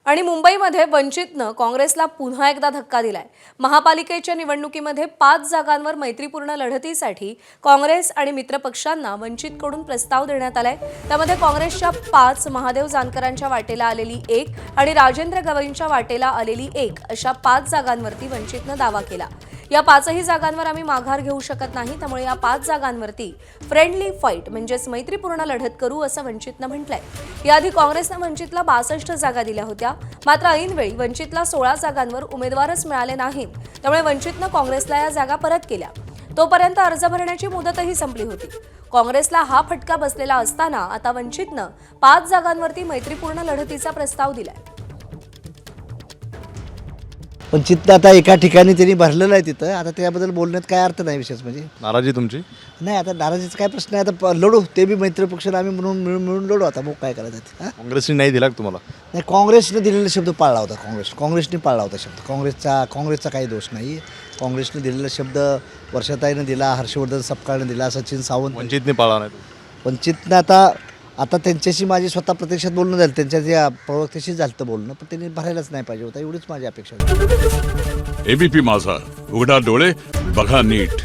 आणि मुंबईमध्ये वंचितनं काँग्रेसला पुन्हा एकदा धक्का दिलाय। महापालिकेच्या निवडणुकीमध्ये 5 जागांवर मैत्रीपूर्ण लढतीसाठी काँग्रेस आणि मित्रपक्षांना वंचितकडून प्रस्ताव देण्यात आलाय। त्यामध्ये काँग्रेसच्या 5, महादेव जानकरांच्या वाटेला आलेली 1 आणि राजेंद्र गवईंच्या वाटेला आलेली 1 अशा 5 जागांवरती वंचितनं दावा केला। या 5ही जागांवर आम्ही माघार घेऊ शकत नाही, त्यामुळे या 5 जागांवरती फ्रेंडली फाईट म्हणजेच मैत्रीपूर्ण लढत करू असं वंचितनं म्हटलंय। याआधी काँग्रेसनं वंचितला 62 जागा दिल्या होत्या, मात्र ऐनवेळी वंचितला 16 जागांवर उमेदवारच मिळाले नाहीत, त्यामुळे वंचितनं काँग्रेसला या जागा परत केल्या। तोपर्यंत अर्ज भरण्याची मुदतही संपली होती। काँग्रेसला हा फटका बसलेला असताना आता वंचितनं 5 जागांवरती मैत्रीपूर्ण लढतीचा प्रस्ताव दिलाय। पण चित्त आता एका ठिकाणी त्यांनी भरलेलं आहे तिथं, आता त्याबद्दल बोलण्यात काय अर्थ नाही। विशेष म्हणजे नाराजी तुमची नाही, आता नाराजीचा काय प्रश्न आहे। आता लढू, ते बी मैत्रीपक्षाला आम्ही मिळून लढू। आता मग काय करायचं ते? काँग्रेसने नाही दिला का तुम्हाला? नाही, काँग्रेसने दिलेला शब्द पाळला होता। काँग्रेसने पाळला होता शब्द। काँग्रेसचा काही दोष नाही। काँग्रेसने दिलेला शब्द वर्षाताईनं दिला, हर्षवर्धन सपकाळनं दिला, सचिन सावंत वंचितने पाळला नाही. वंचितनं आता त्यांच्याशी माझी स्वतः प्रत्यक्षात बोलणं झालं, त्यांच्या ज्या प्रवक्त्याशी झालं बोलणं, पण त्यांनी भरायलाच नाही पाहिजे होता, एवढीच माझी अपेक्षा होती। एबीपी माझा, उघडा डोळे बघा नीट।